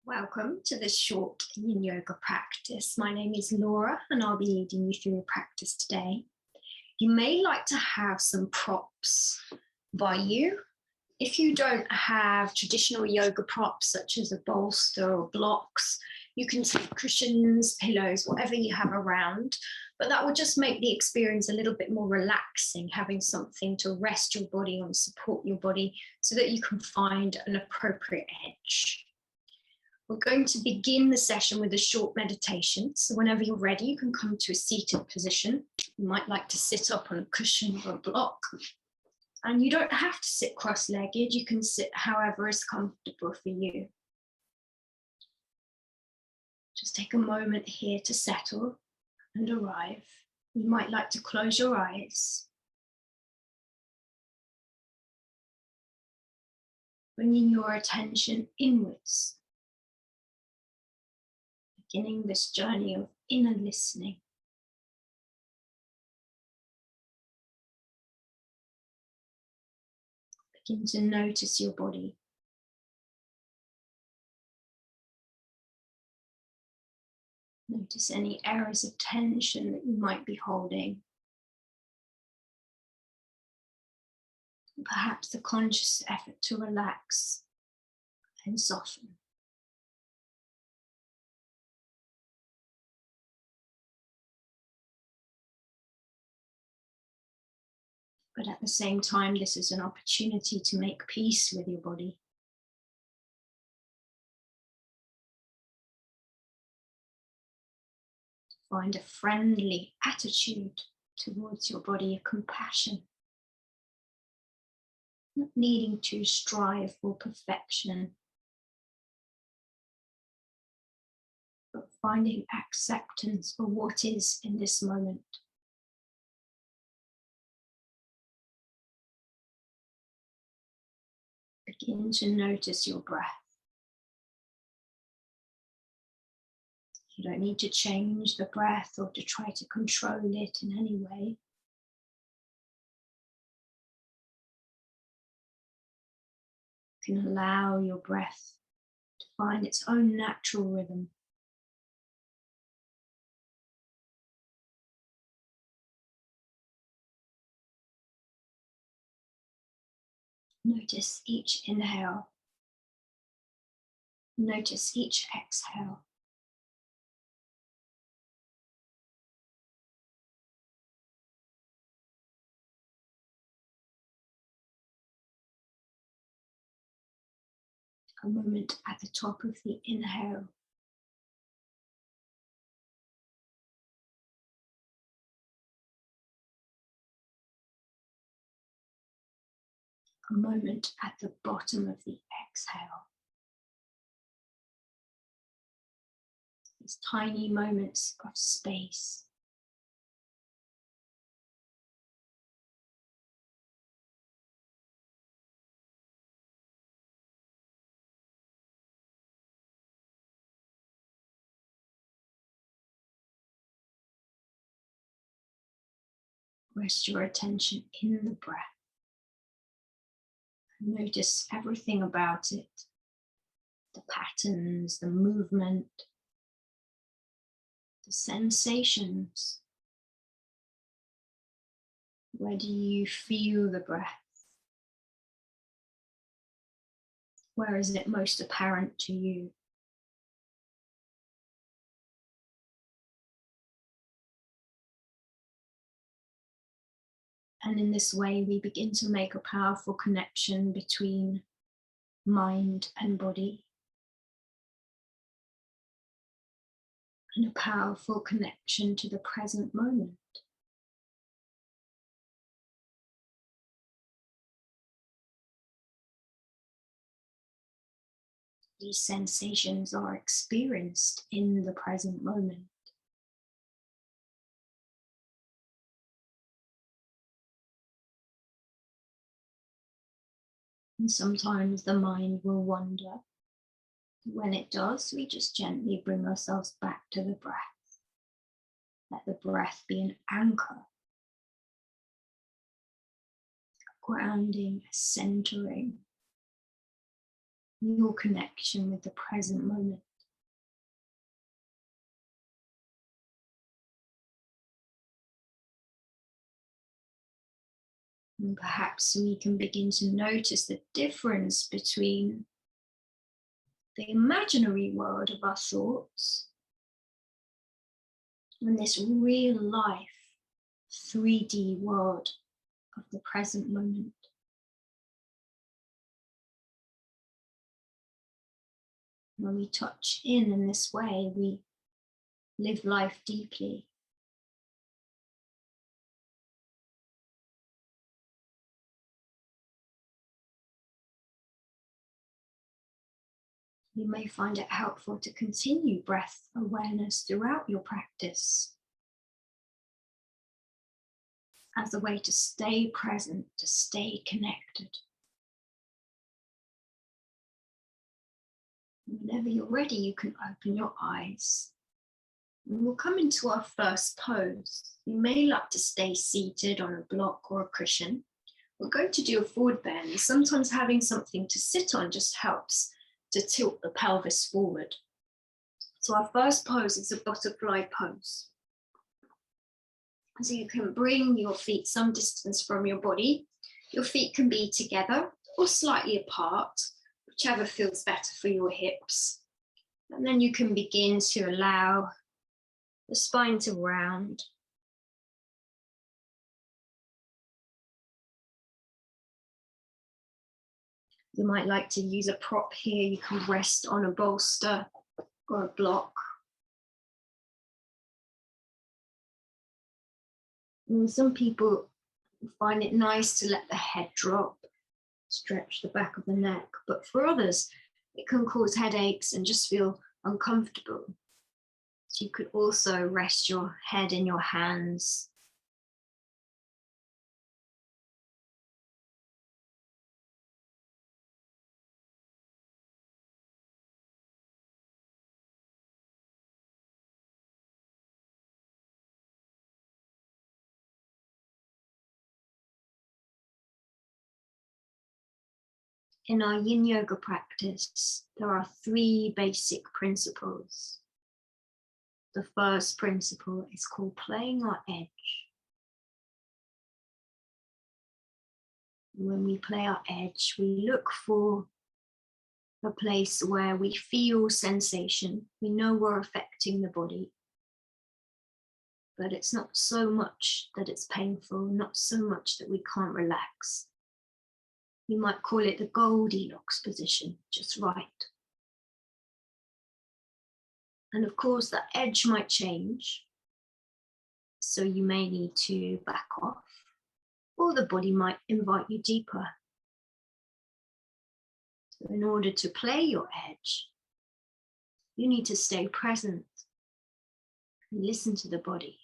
Welcome to this short yin yoga practice. My name is Laura and I'll be leading you through your practice today. You may like to have some props by you. If you don't have traditional yoga props such as a bolster or blocks, you can take cushions, pillows, whatever you have around, but that will just make the experience a little bit more relaxing, having something to rest your body on, support your body so that you can find an appropriate edge. We're going to begin the session with a short meditation. So whenever you're ready, you can come to a seated position. You might like to sit up on a cushion or a block. And you don't have to sit cross-legged. You can sit however is comfortable for you. Just take a moment here to settle and arrive. You might like to close your eyes. Bringing your attention inwards. Beginning this journey of inner listening. Begin to notice your body. Notice any areas of tension that you might be holding. Perhaps the conscious effort to relax and soften. But at the same time, this is an opportunity to make peace with your body. Find a friendly attitude towards your body, a compassion. Not needing to strive for perfection, but finding acceptance for what is in this moment. Begin to notice your breath. You don't need to change the breath or to try to control it in any way. You can allow your breath to find its own natural rhythm. Notice each inhale. Notice each exhale. A moment at the top of the inhale. A moment at the bottom of the exhale. These tiny moments of space. Rest your attention in the breath. Notice everything about it. The patterns, the movement, the sensations. Where do you feel the breath? Where is it most apparent to you? And in this way, we begin to make a powerful connection between mind and body. And a powerful connection to the present moment. These sensations are experienced in the present moment. And sometimes the mind will wander. When it does, we just gently bring ourselves back to the breath. Let the breath be an anchor, grounding, centering, your connection with the present moment. And perhaps we can begin to notice the difference between the imaginary world of our thoughts and this real life 3D world of the present moment. When we touch in this way, we live life deeply. You may find it helpful to continue breath awareness throughout your practice as a way to stay present, to stay connected. Whenever you're ready, you can open your eyes. And we'll come into our first pose. You may like to stay seated on a block or a cushion. We're going to do a forward bend. Sometimes having something to sit on just helps to tilt the pelvis forward. So our first pose is a butterfly pose. So you can bring your feet some distance from your body. Your feet can be together or slightly apart, whichever feels better for your hips. And then you can begin to allow the spine to round. You might like to use a prop here. You can rest on a bolster or a block. And some people find it nice to let the head drop, stretch the back of the neck. But for others, it can cause headaches and just feel uncomfortable. So you could also rest your head in your hands. In our yin yoga practice, there are 3 basic principles. The first principle is called playing our edge. When we play our edge, we look for a place where we feel sensation. We know we're affecting the body, but it's not so much that it's painful, not so much that we can't relax. You might call it the Goldilocks position, just right. And of course, the edge might change. So you may need to back off, or the body might invite you deeper. So in order to play your edge, you need to stay present and listen to the body.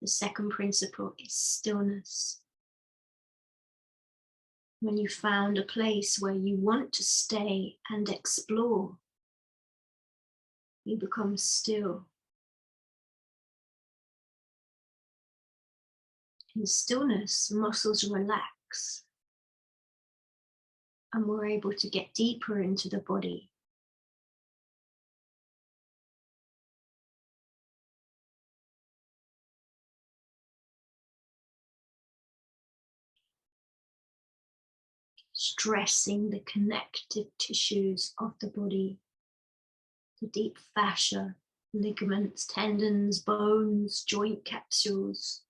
The second principle is stillness. When you found a place where you want to stay and explore, you become still. In stillness, muscles relax, and we're able to get deeper into the body. Stressing the connective tissues of the body, the deep fascia, ligaments, tendons, bones, joint capsules.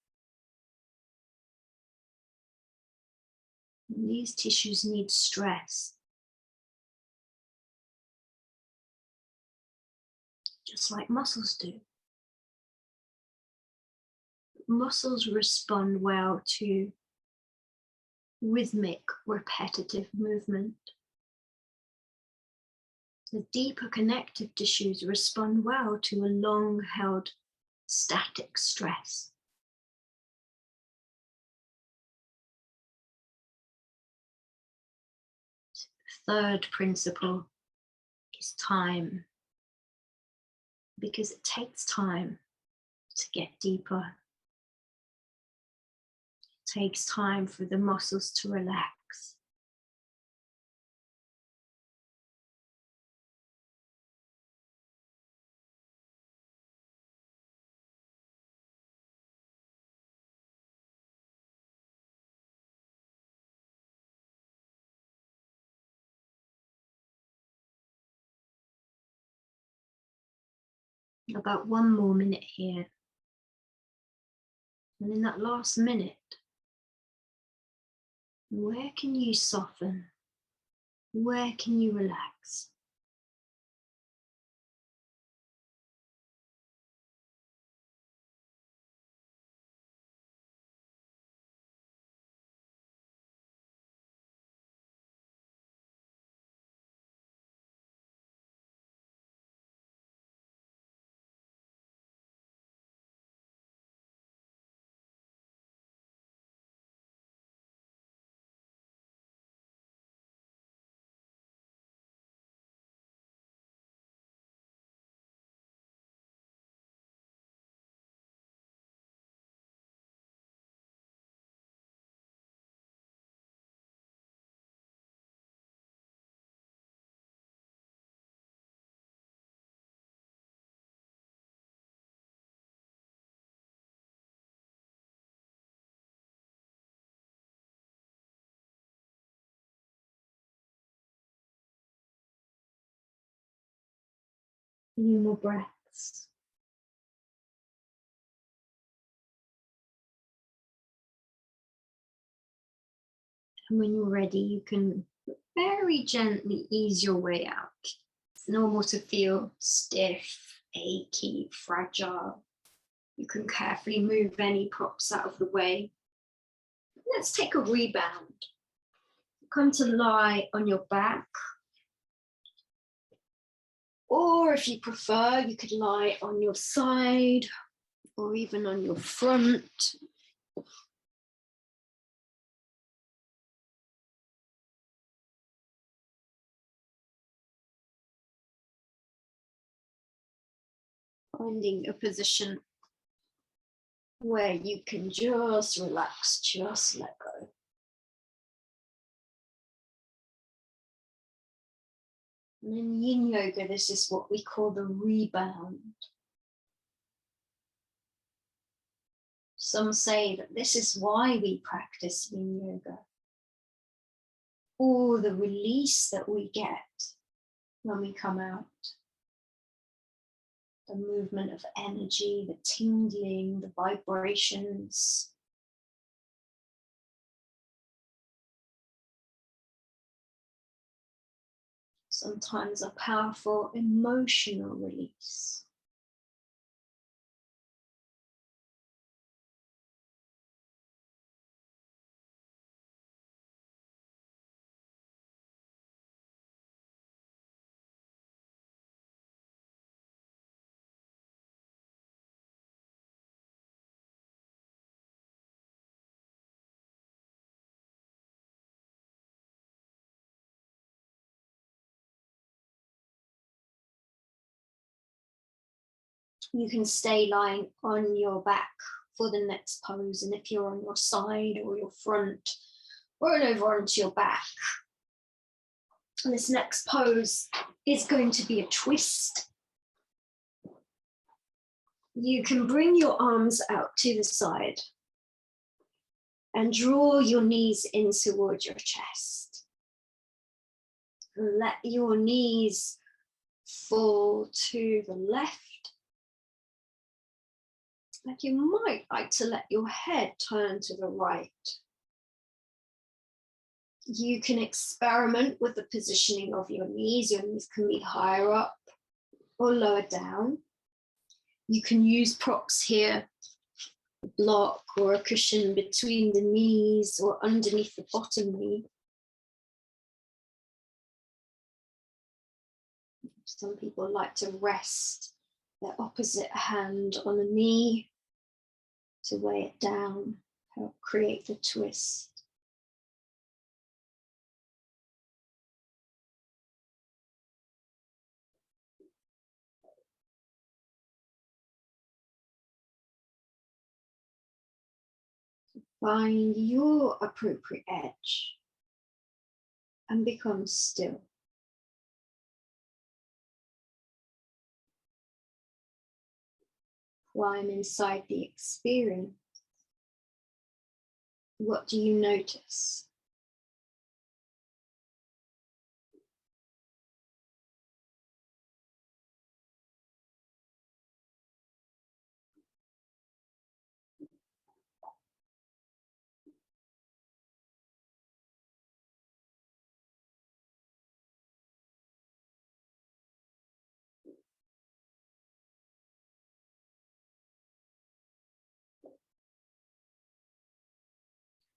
And these tissues need stress, just like muscles do. Muscles respond well to rhythmic, repetitive movement. The deeper connective tissues respond well to a long-held static stress. The third principle is time, because it takes time to get deeper. It takes time for the muscles to relax. About 1 more minute here. And in that last minute, where can you soften? Where can you relax? A few more breaths. And when you're ready, you can very gently ease your way out. It's normal to feel stiff, achy, fragile. You can carefully move any props out of the way. Let's take a rebound. Come to lie on your back. Or if you prefer, you could lie on your side or even on your front. Finding a position where you can just relax, just let go. And in yin yoga, this is what we call the rebound. Some say that this is why we practice yin yoga. All the release that we get when we come out. The movement of energy, the tingling, the vibrations. Sometimes a powerful emotional release. You can stay lying on your back for the next pose. And if you're on your side or your front, roll over onto your back. And this next pose is going to be a twist. You can bring your arms out to the side and draw your knees in towards your chest. Let your knees fall to the left. And you might like to let your head turn to the right. You can experiment with the positioning of your knees. Your knees can be higher up or lower down. You can use props here, a block or a cushion between the knees or underneath the bottom knee. Some people like to rest their opposite hand on a knee to weigh it down, help create the twist. Find your appropriate edge and become still. While I'm inside the experience, what do you notice?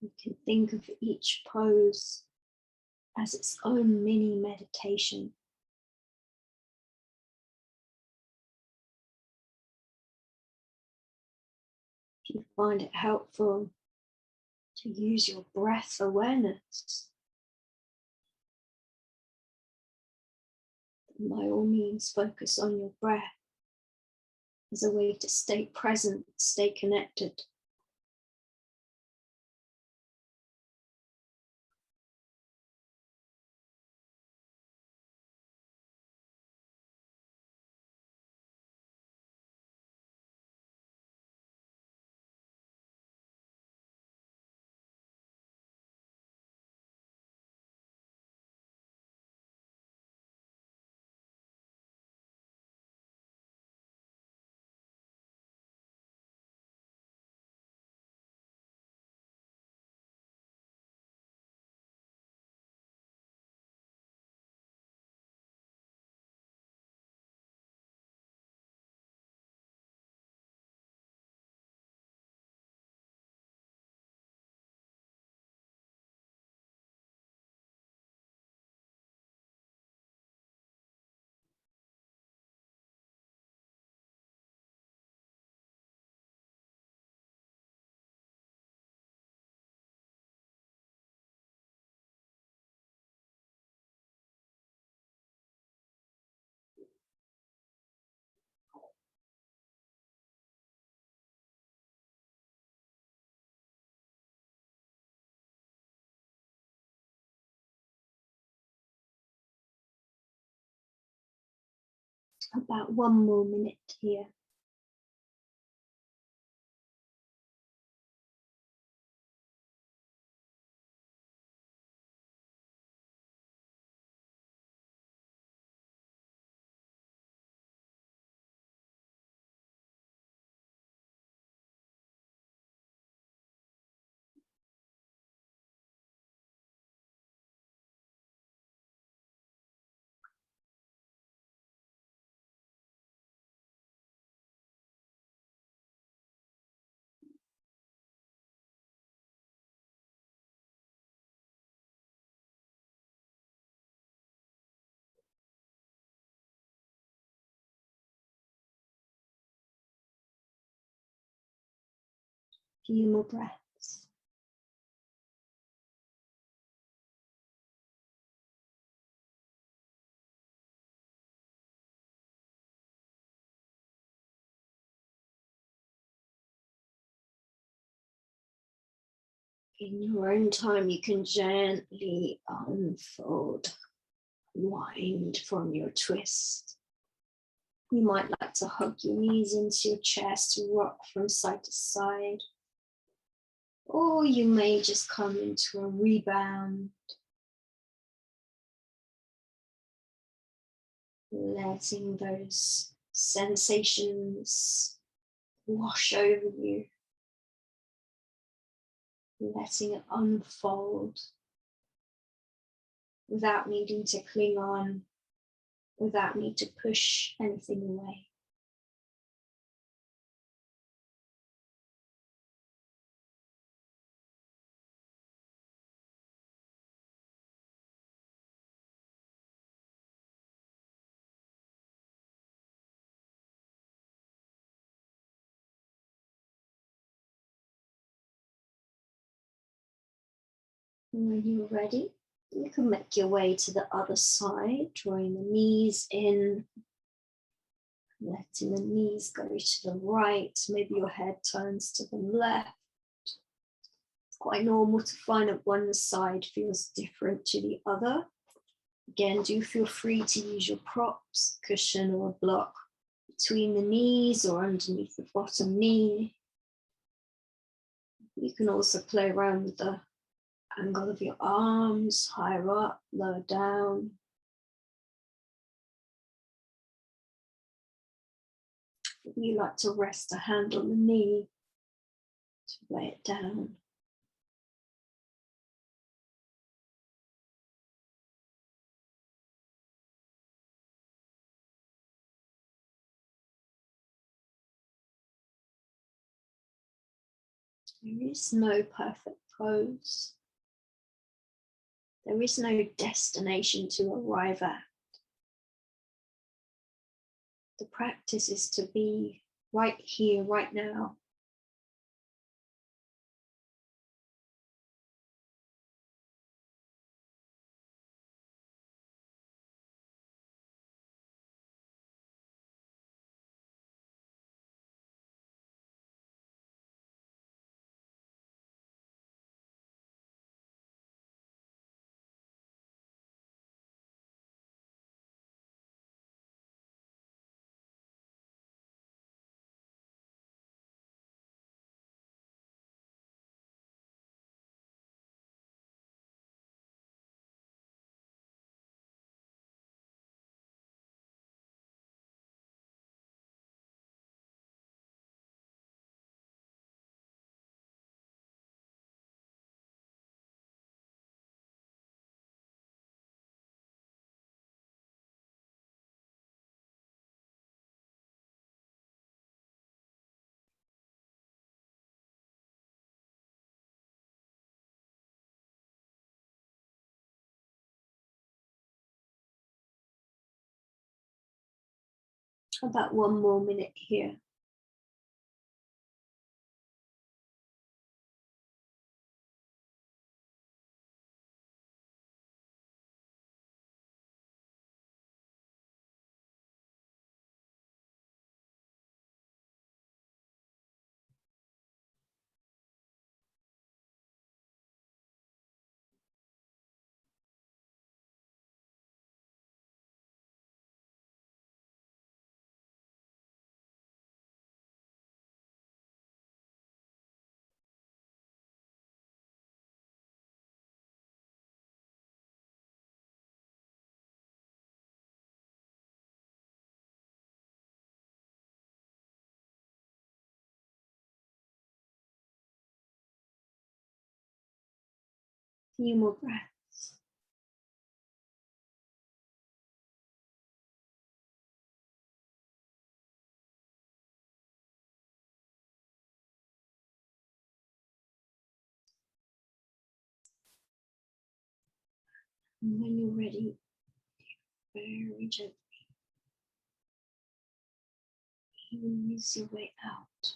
You can think of each pose as its own mini meditation. If you find it helpful to use your breath awareness, then by all means focus on your breath as a way to stay present, stay connected. About 1 more minute here. Few more breaths. In your own time, you can gently unfold, wind from your twist. You might like to hug your knees into your chest, rock from side to side. Or you may just come into a rebound, letting those sensations wash over you, letting it unfold without needing to cling on, without need to push anything away. And when you're ready, you can make your way to the other side, drawing the knees in, letting the knees go to the right. Maybe your head turns to the left. quite normal to find that one side feels different to the other. Again, do feel free to use your props, cushion or a block between the knees or underneath the bottom knee. You can also play around with the angle of your arms, higher up, lower down. If you like to rest a hand on the knee to weigh it down. There is no perfect pose. There is no destination to arrive at. The practice is to be right here, right now. About 1 more minute here. Few more breaths. And when you're ready, very gently ease your way out.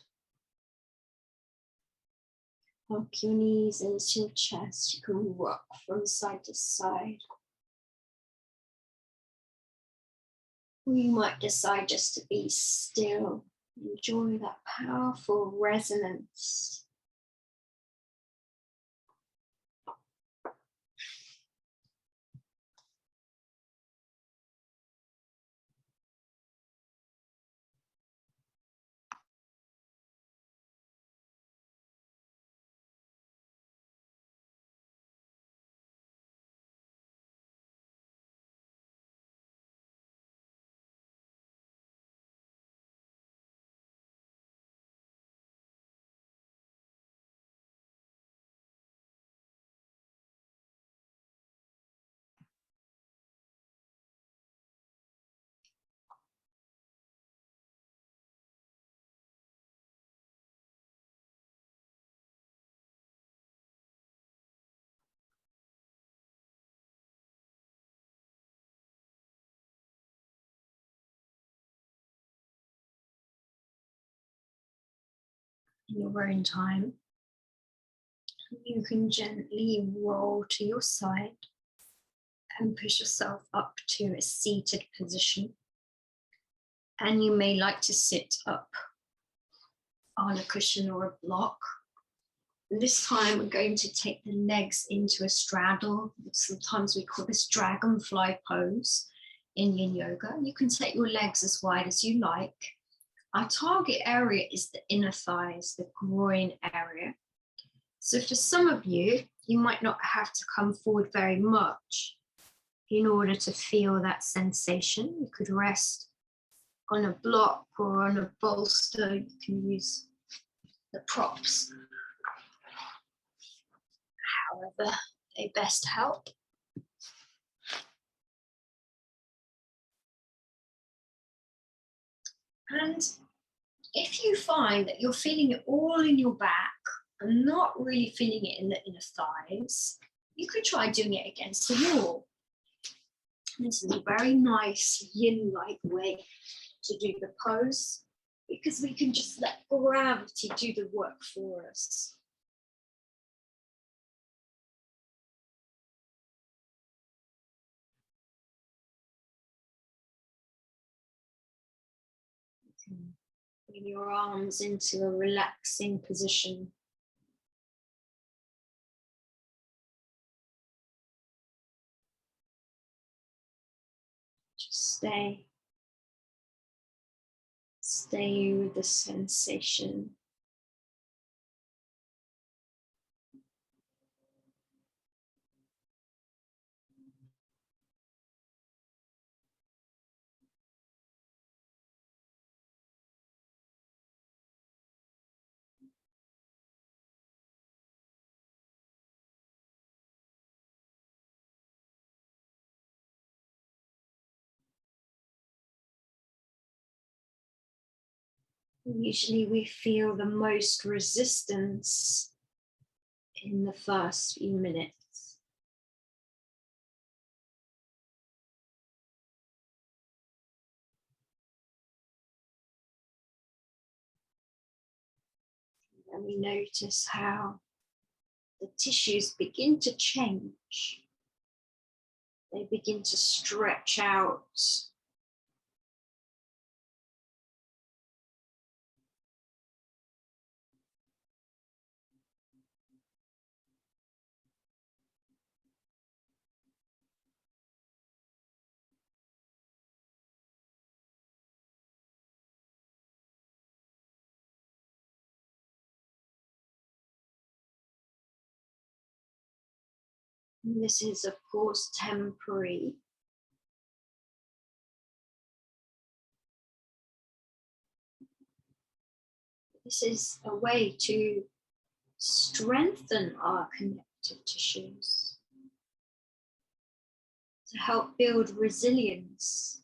Hug your knees into your chest. You can rock from side to side. Or you might decide just to be still. Enjoy that powerful resonance. In your own time, you can gently roll to your side and push yourself up to a seated position. And you may like to sit up on a cushion or a block, And this time we're going to take the legs into a straddle. Sometimes we call this dragonfly pose in yin yoga. You can take your legs as wide as you like. Our target area is the inner thighs, the groin area. So for some of you, you might not have to come forward very much in order to feel that sensation. You could rest on a block or on a bolster. You can use the props however they best help. And if you find that you're feeling it all in your back and not really feeling it in the inner thighs, you could try doing it against the wall. This is a very nice yin-like way to do the pose, because we can just let gravity do the work for us. Bring your arms into a relaxing position. Just stay with the sensation. Usually we feel the most resistance in the first few minutes. And we notice how the tissues begin to change. They begin to stretch out. And this is, of course, temporary. This is a way to strengthen our connective tissues, to help build resilience.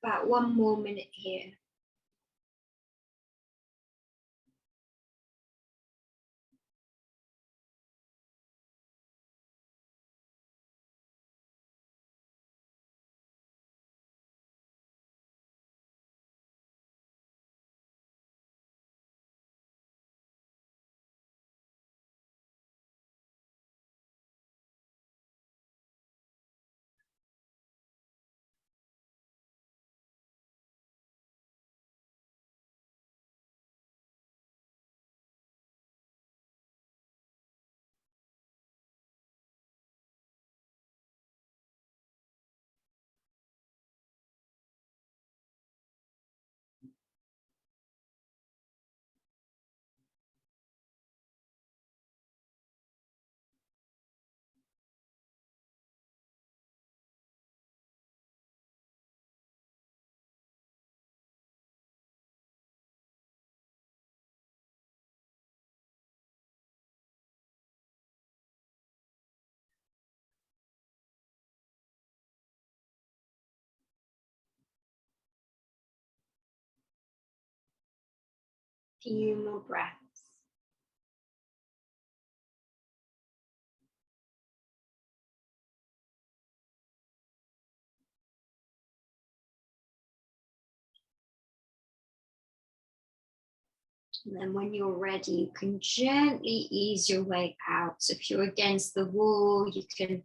About 1 more minute here. few more breaths. And then when you're ready, you can gently ease your way out. So if you're against the wall, you can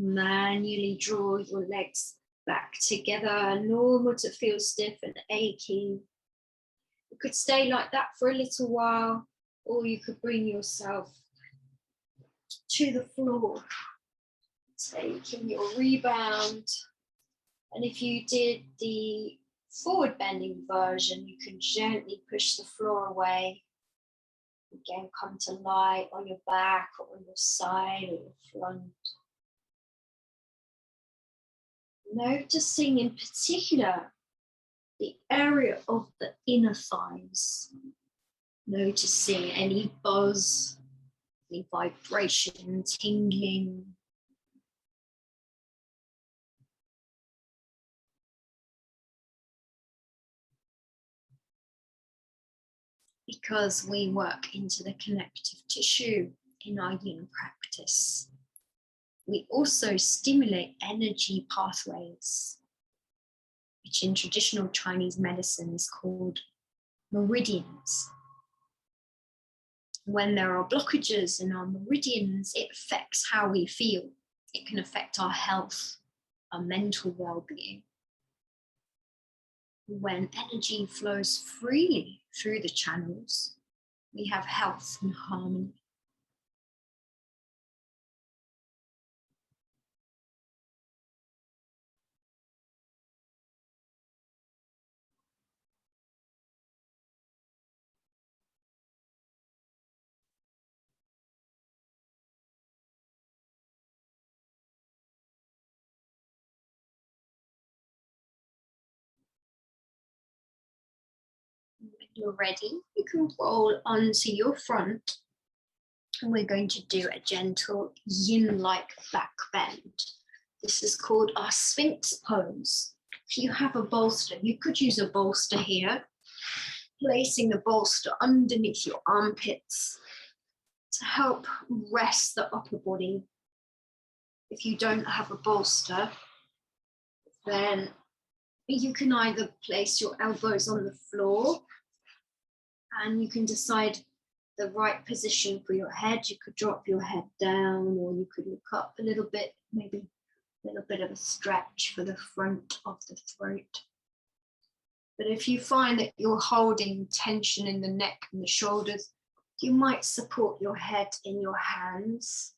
manually draw your legs back together. Normal to feel stiff and achy. You could stay like that for a little while, or you could bring yourself to the floor, taking your rebound. And if you did the forward bending version, you can gently push the floor away. Again, come to lie on your back or on your side or your front. Noticing in particular the area of the inner thighs. Noticing any buzz, any vibration, tingling. Because we work into the connective tissue in our yin practice, we also stimulate energy pathways, which in traditional Chinese medicine is called meridians. When there are blockages in our meridians, it affects how we feel. It can affect our health, our mental well-being. When energy flows freely through the channels, we have health and harmony. When you're ready, you can roll onto your front, and we're going to do a gentle yin-like back bend. This is called our Sphinx pose. If you have a bolster, you could use a bolster here, placing the bolster underneath your armpits to help rest the upper body. If you don't have a bolster, then you can either place your elbows on the floor and you can decide the right position for your head. You could drop your head down, or you could look up a little bit, maybe a little bit of a stretch for the front of the throat. But if you find that you're holding tension in the neck and the shoulders, you might support your head in your hands,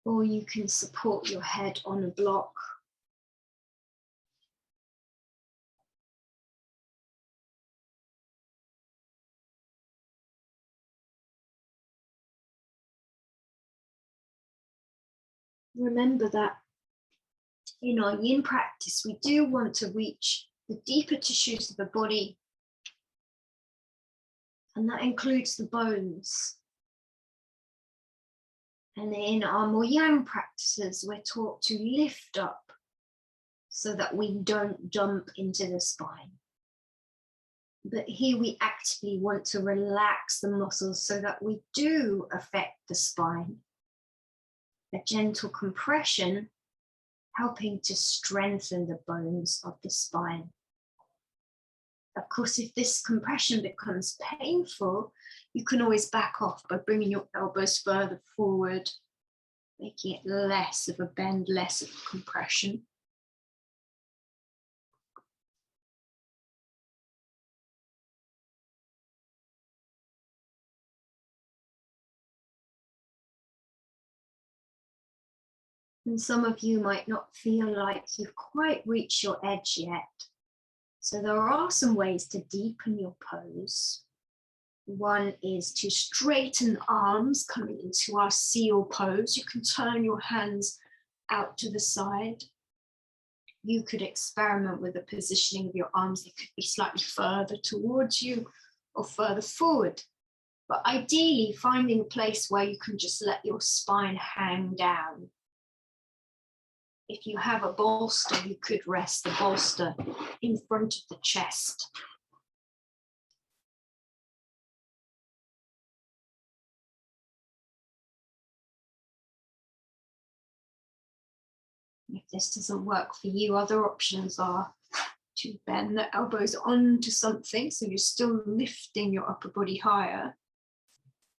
or you can support your head on a block. Remember that in our yin practice, we do want to reach the deeper tissues of the body, and that includes the bones. And in our more yang practices, we're taught to lift up so that we don't jump into the spine. But here we actively want to relax the muscles so that we do affect the spine. A gentle compression helping to strengthen the bones of the spine. Of course, if this compression becomes painful, you can always back off by bringing your elbows further forward, making it less of a bend, less of a compression. And some of you might not feel like you've quite reached your edge yet. So there are some ways to deepen your pose. One is to straighten the arms, coming into our seal pose. You can turn your hands out to the side. You could experiment with the positioning of your arms. They could be slightly further towards you or further forward. But ideally, finding a place where you can just let your spine hang down. If you have a bolster, you could rest the bolster in front of the chest. this doesn't work for you, other options are to bend the elbows onto something, so you're still lifting your upper body higher.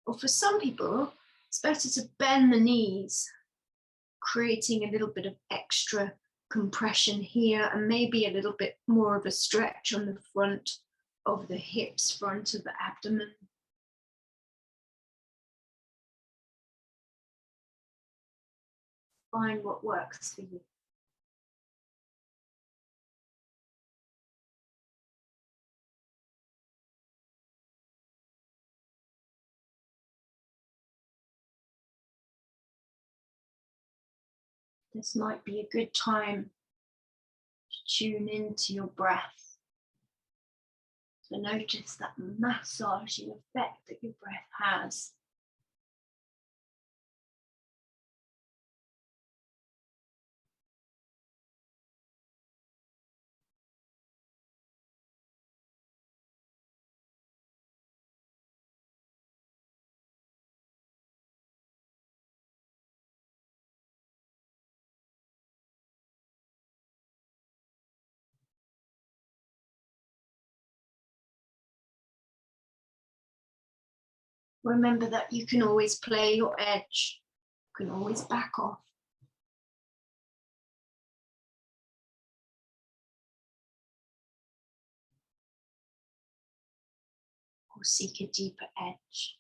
Or for some people, it's better to bend the knees, creating a little bit of extra compression here, and maybe a little bit more of a stretch on the front of the hips, front of the abdomen. Find what works for you. This might be a good time to tune into your breath, to notice that massaging effect that your breath has. Remember that you can always play your edge, you can always back off. Or seek a deeper edge.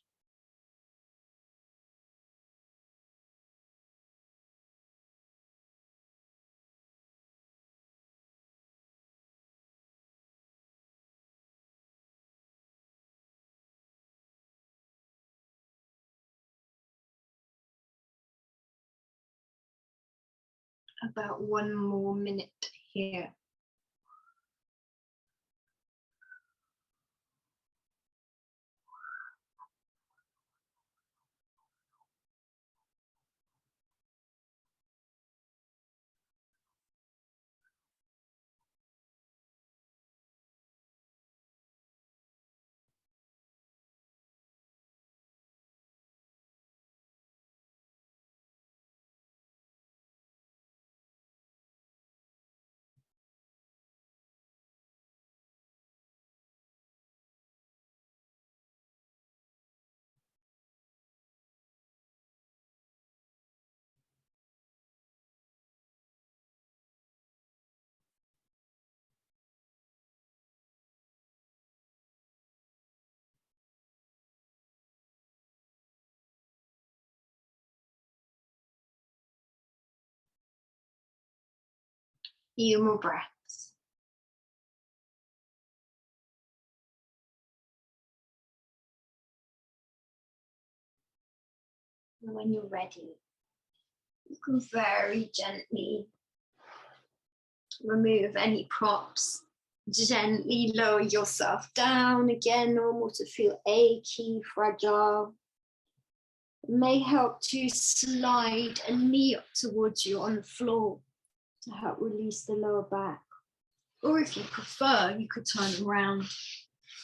About 1 more minute here. Few more breaths. And when you're ready, you can very gently remove any props. Gently lower yourself down. Again, normal to feel achy, fragile. It may help to slide a knee up towards you on the floor to help release the lower back. Or if you prefer, you could turn around,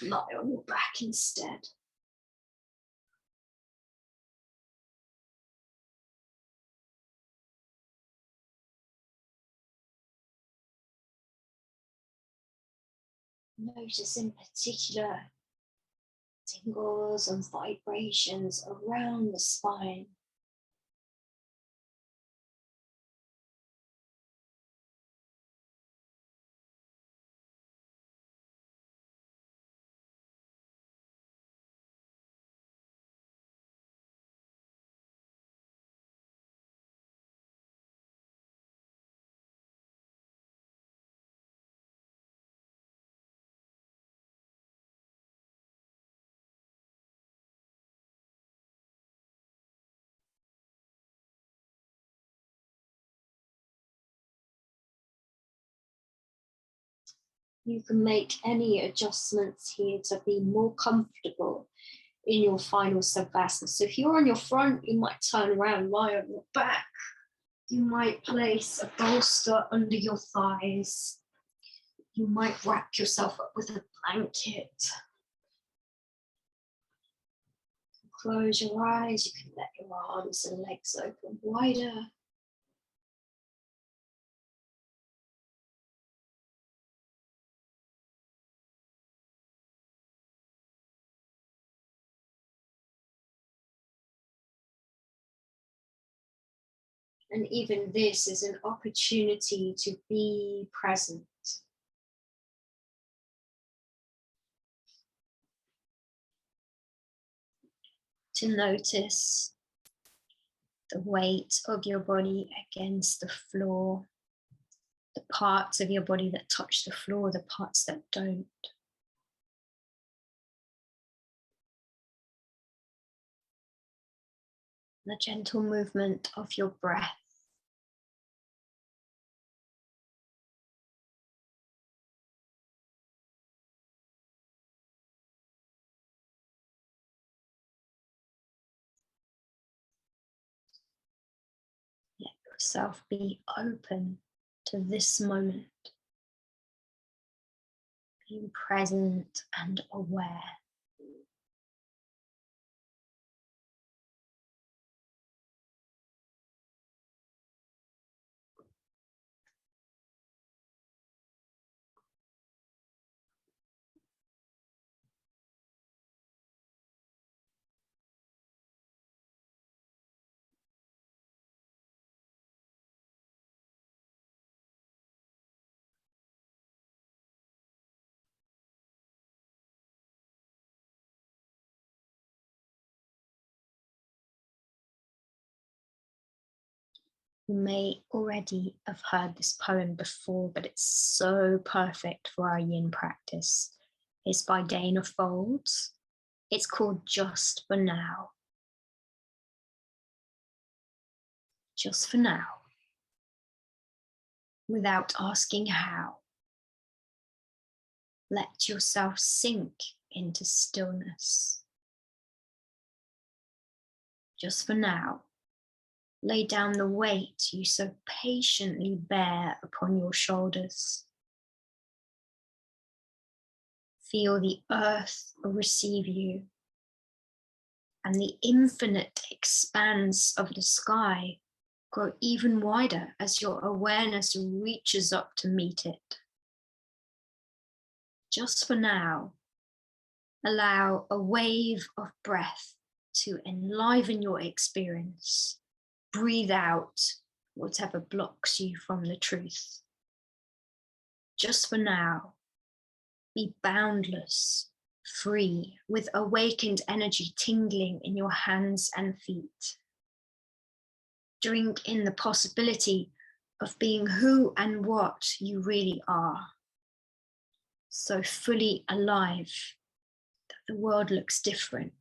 lie on your back instead. Notice in particular tingles and vibrations around the spine. You can make any adjustments here to be more comfortable in your final savasana. So if you're on your front, you might turn around, lie on your back. You might place a bolster under your thighs. You might wrap yourself up with a blanket. Close your eyes. You can let your arms and legs open wider. And even this is an opportunity to be present. To notice the weight of your body against the floor, the parts of your body that touch the floor, the parts that don't. The gentle movement of your breath. Let yourself be open to this moment. Being present and aware. You may already have heard this poem before, but it's so perfect for our yin practice. It's by Dana Folds. It's called Just for Now. Just for now. Without asking how. Let yourself sink into stillness. Just for now. Lay down the weight you so patiently bear upon your shoulders. Feel the earth receive you and the infinite expanse of the sky grow even wider as your awareness reaches up to meet it. Just for now, allow a wave of breath to enliven your experience. Breathe out whatever blocks you from the truth. Just for now, be boundless, free, with awakened energy tingling in your hands and feet. Drink in the possibility of being who and what you really are. So fully alive that the world looks different,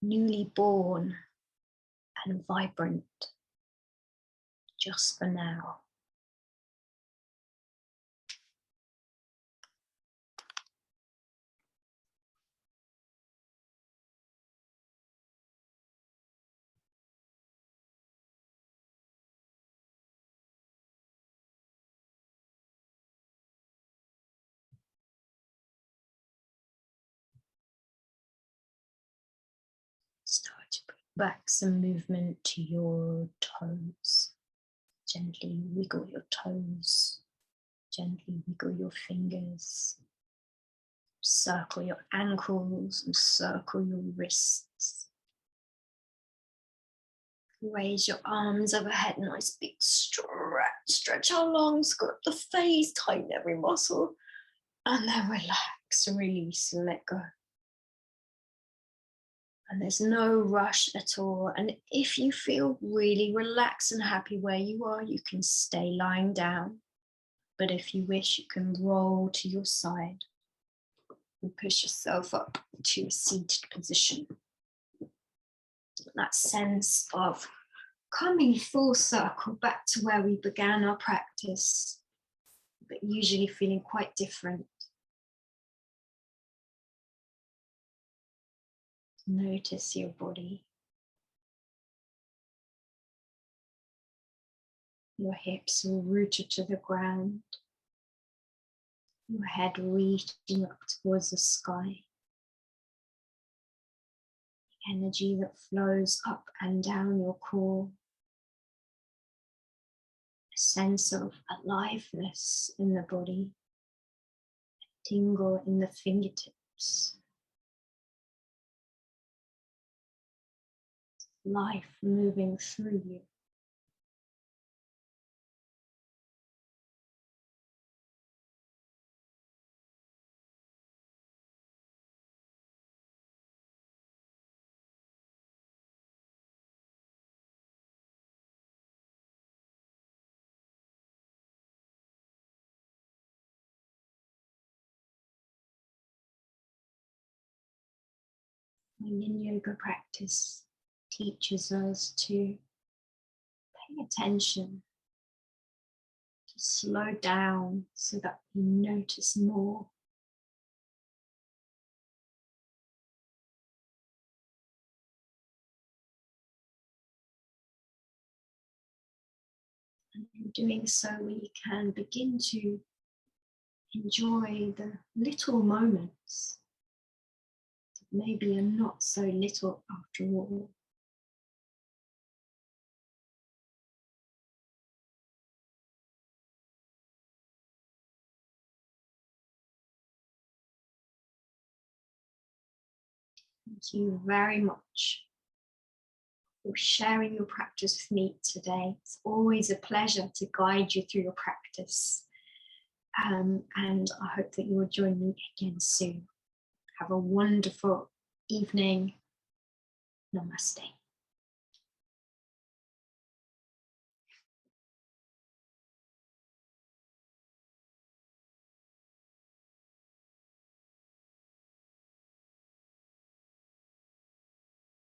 newly born and vibrant, just for now. Start to bring back some movement to your toes. Gently wiggle your toes. Gently wiggle your fingers. Circle your ankles and circle your wrists. Raise your arms overhead, nice big stretch. Stretch our lungs, go up the face, tighten every muscle. And then relax, release, let go. And there's no rush at all. And if you feel really relaxed and happy where you are, you can stay lying down. But if you wish, you can roll to your side and push yourself up to a seated position. That sense of coming full circle back to where we began our practice, but usually feeling quite different. Notice your body. Your hips are rooted to the ground. Your head reaching up towards the sky. The energy that flows up and down your core. A sense of aliveness in the body. A tingle in the fingertips. Life moving through you. My yin yoga practice teaches us to pay attention, to slow down so that we notice more. And in doing so, we can begin to enjoy the little moments that maybe are not so little after all. Thank you very much for sharing your practice with me today. It's always a pleasure to guide you through your practice. And I hope that you will join me again soon. Have a wonderful evening. Namaste.